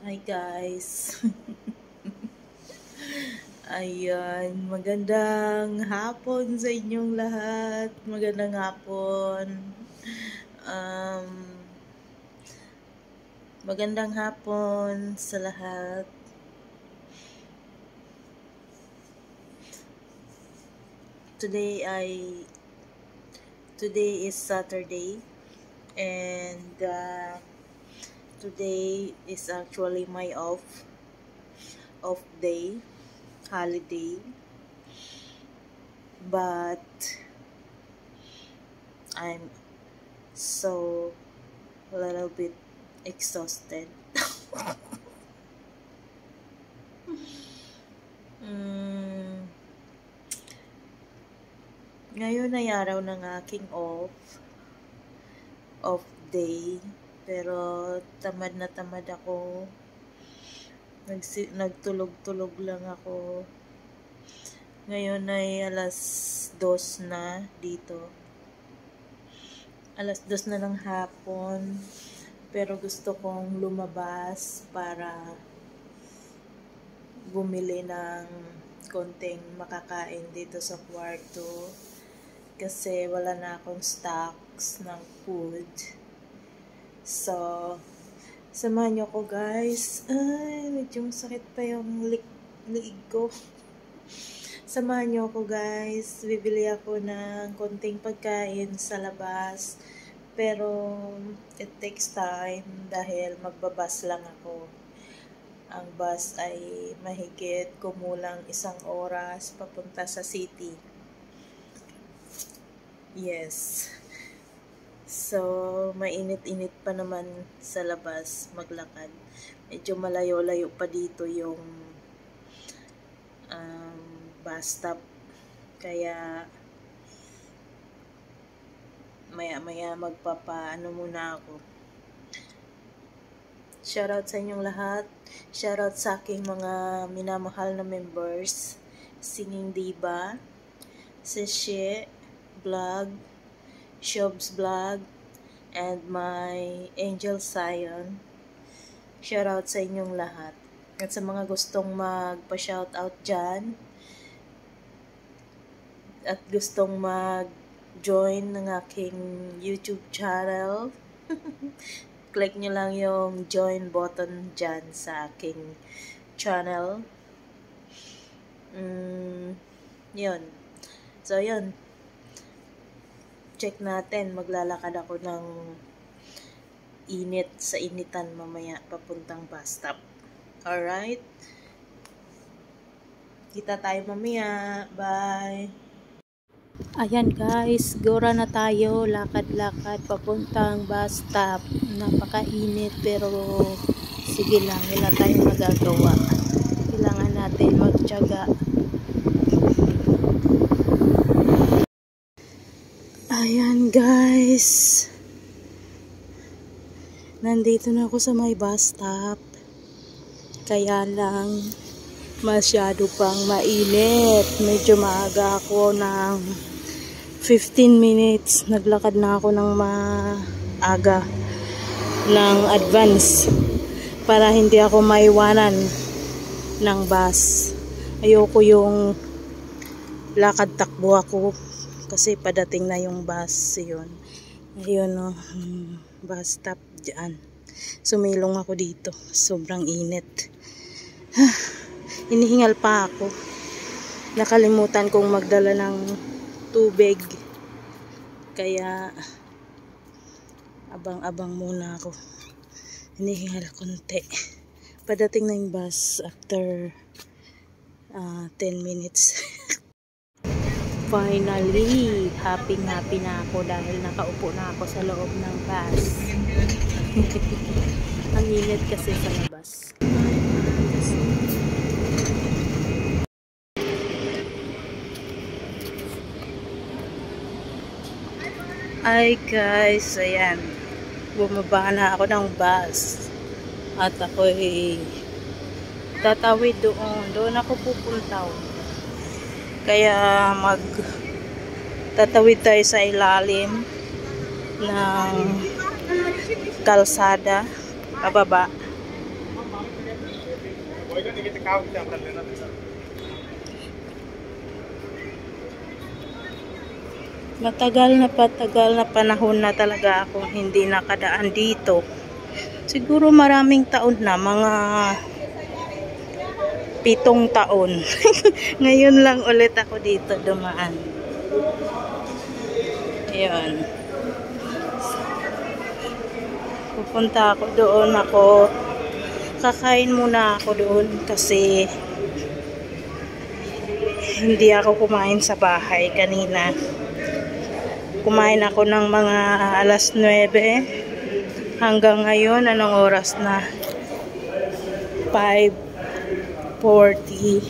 Hi guys. Ayan, magandang hapon sa inyong lahat. Magandang hapon. Um, magandang hapon sa lahat. Today is Saturday and today is actually my off day, holiday. But I'm so a little bit exhausted. Ngayon ay araw ng aking off day, pero tamad na tamad ako. Nagtulog-tulog lang ako. Ngayon ay alas 2 na dito. Alas 2 na ng hapon. Pero gusto kong lumabas para bumili ng konting makakain dito sa kwarto. Kasi wala na akong stocks ng food. So, samahan niyo ko guys. Ay, medyo sakit pa yung liig ko. Samahan niyo ako guys. Bibili ako ng konting pagkain sa labas. Pero, it takes time dahil magbabas lang ako. Ang bus ay mahigit kumulang 1 oras papunta sa city. Yes. So, mainit-init pa naman sa labas maglakad. Medyo malayo-layo pa dito yung bus stop. Kaya, maya-maya magpapaano muna ako. Shoutout sa inyong lahat. Shoutout sa aking mga minamahal na members. Singing Diva, Seshe Vlog, Shobs Vlog, and my Angel Zion. Shoutout sa inyong lahat. At sa mga gustong magpa-shoutout dyan, at gustong mag-join ng aking YouTube channel, click nyo lang yung join button dyan sa aking channel. Yun. So, yun. Check natin. Maglalakad ako ng init sa initan mamaya papuntang bus stop. Alright? Kita tayo mamaya. Bye! Ayan guys, gora na tayo, lakad-lakad papuntang bus stop. Napakainit pero sige lang, wala tayong magagawa. Kailangan natin magtiyaga. Ayan guys, nandito na ako sa may bus stop. Kaya lang masyado pang mainit. Medyo maaga ako ng 15 minutes. Naglakad na ako ng maaga ng advance para hindi ako maiwanan ng bus. Ayoko yung lakad takbo ako kasi padating na yung bus. Yun. Ayun o, bus stop dyan. Sumilong ako dito. Sobrang init. Hinihingal pa ako. Nakalimutan kong magdala ng tubig. Kaya abang-abang muna ako. Hinihingal konti. Padating na yung bus after 10 minutes. Finally, happy na ako dahil nakaupo na ako sa loob ng bus. Ang init kasi sa labas. Hi guys, ayan. Bumaba na ako ng bus. At ako'y tatawid doon. Doon ako pupunta. Kaya tatawid tayo sa ilalim ng kalsada pababa. Matagal na panahon na talaga akong hindi nakadaan dito. Siguro maraming taon na, mga 7 taon. Ngayon lang ulit ako dito dumaan. Ayun. Pupunta ako doon kakain muna ako doon kasi hindi ako kumain sa bahay kanina. Kumain ako ng mga alas 9 hanggang ngayon. Anong oras na? 5:40.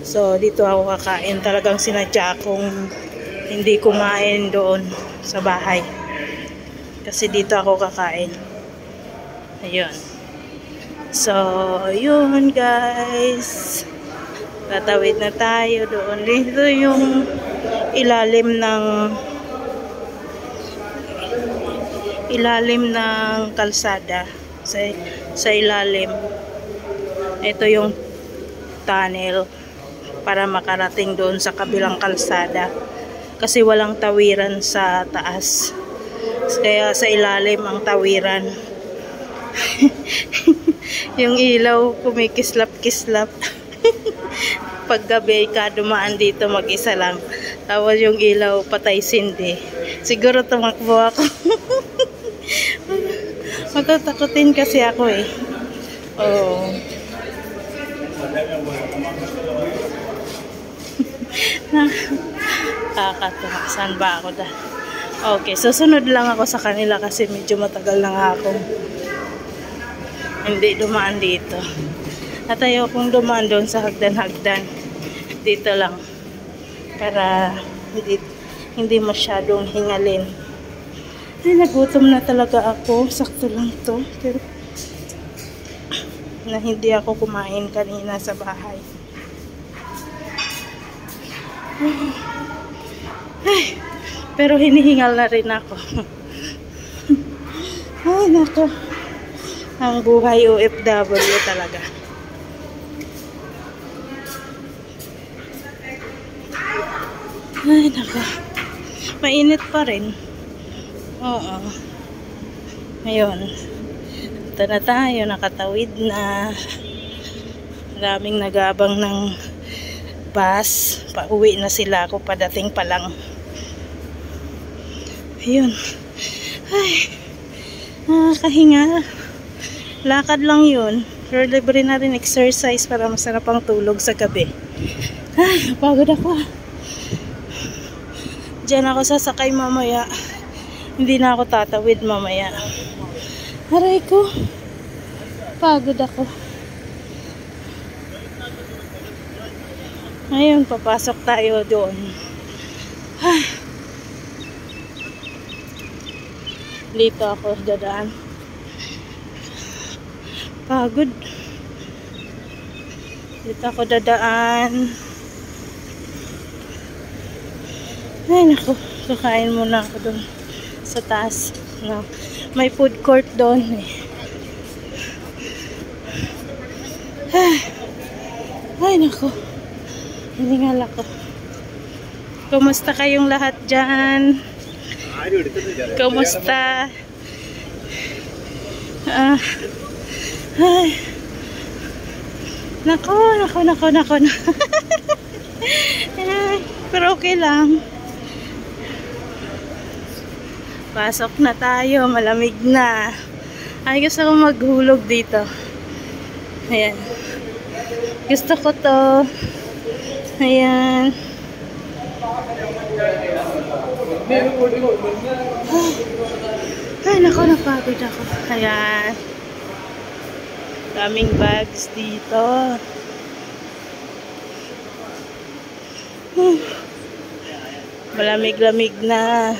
So dito ako kakain. Talagang sinadya kong hindi kumain doon sa bahay kasi dito ako kakain. Ayun. So yun guys, tatawid na tayo doon. Dito yung ilalim ng kalsada, sa ilalim. Ito yung tunnel para makarating doon sa kabilang kalsada kasi walang tawiran sa taas, kaya sa ilalim ang tawiran. Yung ilaw kumikislap-kislap. Pag gabi ka dumaan dito mag-isa lang, tapos yung ilaw patay sindi, siguro tumakbo ako. Matatakotin kasi ako eh. Oh. Kakatawa. Saan ba ako dahil? Okay, susunod lang ako sa kanila kasi medyo matagal na nga akong hindi dumaan dito. At ayaw kong dumaan doon sa hagdan-hagdan. Dito lang. Para hindi masyadong hingalin. Ay, nagutom na talaga ako. Sakto lang to. Pero na hindi ako kumain kanina sa bahay. Ay, pero hinihingal na rin ako. Ay, nako. Ang buhay OFW talaga. Ay, nako. Mainit pa rin. Oo. Ngayon. Ito na tayo. Nakatawid na. Maraming nag-aabang ng bus. Pauwi na sila ako. Padating pa lang. Ayun. Ay. Nakakahinga. Lakad lang yun. Pero libre na rin exercise para masarap ang tulog sa gabi. Ay, pagod ako. Diyan ako sasakay mamaya. Hindi na ako tatawid mamaya. Aray ko. Pagod ako. Ngayon, papasok tayo doon. Ay. Dito ako dadaan. Pagod. Dito ako dadaan. Ay, naku. Kakain muna ako doon sa taas. No. May food court doon eh. Ay, naku. Hiningal ako. Kumusta kayong lahat dyan? Kumusta? Ay. Nako. Pero okay lang. Pasok na tayo, malamig na. Ay, gusto ko maghulog dito. Ayan. Gusto ko to. Ayan. Ay, naku, napagod ako. Ayan. Daming bags dito. Malamig-lamig na.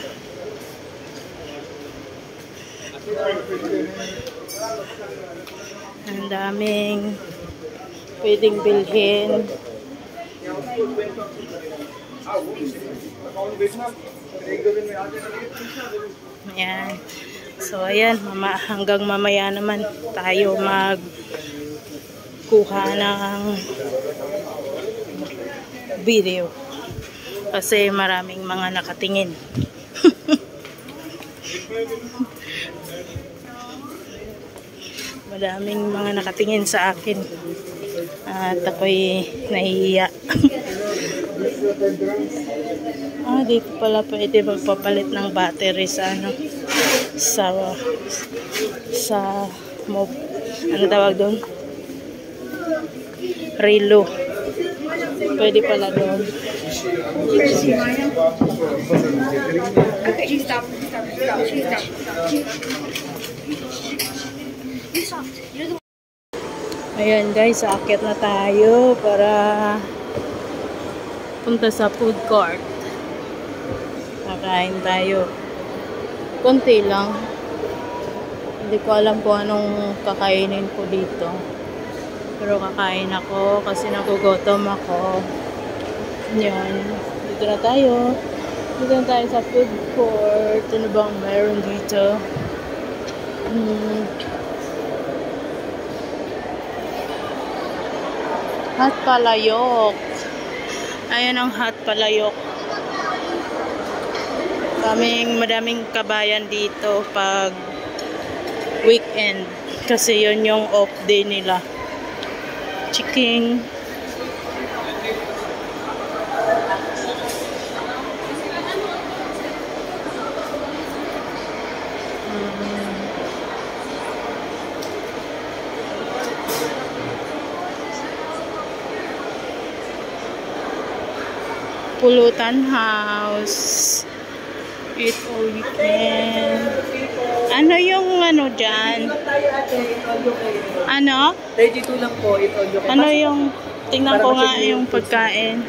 Ang daming pwedeng bilhin. Ayan. So ayan, hanggang mamaya naman tayo kuha ng video kasi maraming mga nakatingin. Maraming mga nakatingin sa akin at ako'y nahihiya. Dito pala pwede magpapalit ng battery sa ano tawag doon? Relo. Pwede pala doon. Ayan guys, aakyat na tayo para punta sa food court. Kakain tayo. Konti lang. Hindi ko alam kung anong kakainin ko dito. Pero kakain ako kasi nagugutom ako. Yan. Dito na tayo. Dito na tayo sa food court. Ano bang meron dito? Hot palayok. Ayan ang hot palayok. Madaming kabayan dito pag weekend. Kasi yun yung off day nila. Chicken. Pulutan House. Eat all you can. Ano yung ano dyan? Ano? 32 lang po. Eat all you can. Ano yung, tingnan ko nga yung pagkain.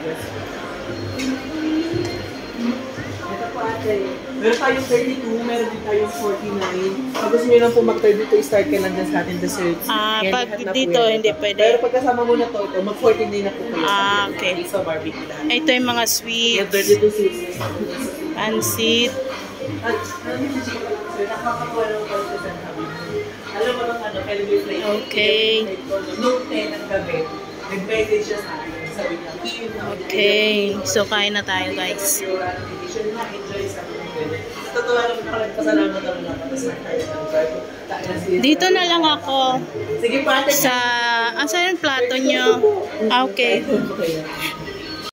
Meron tayong 32, meron din tayong 49. Pag gusto nyo lang po mag-32, start ka lang dyan sa ating desserts. Pag dito, hindi pwede. Pero pagkasama mo na to, mag-14 din na po kayo. Okay. Sa barbecue lahat. Ito yung mga sweets. 32 sweets. Pansit. Alam mo lang ano, kailan may play. Okay. Noong 10 ng gabi, nag-message siya sa akin. Sabi niya, Okay. So, kain na tayo guys. Totoo naman ako, nagpasalamat naman ako sa Dito na lang ako. Sige, pate. Saan yung plato nyo? Okay.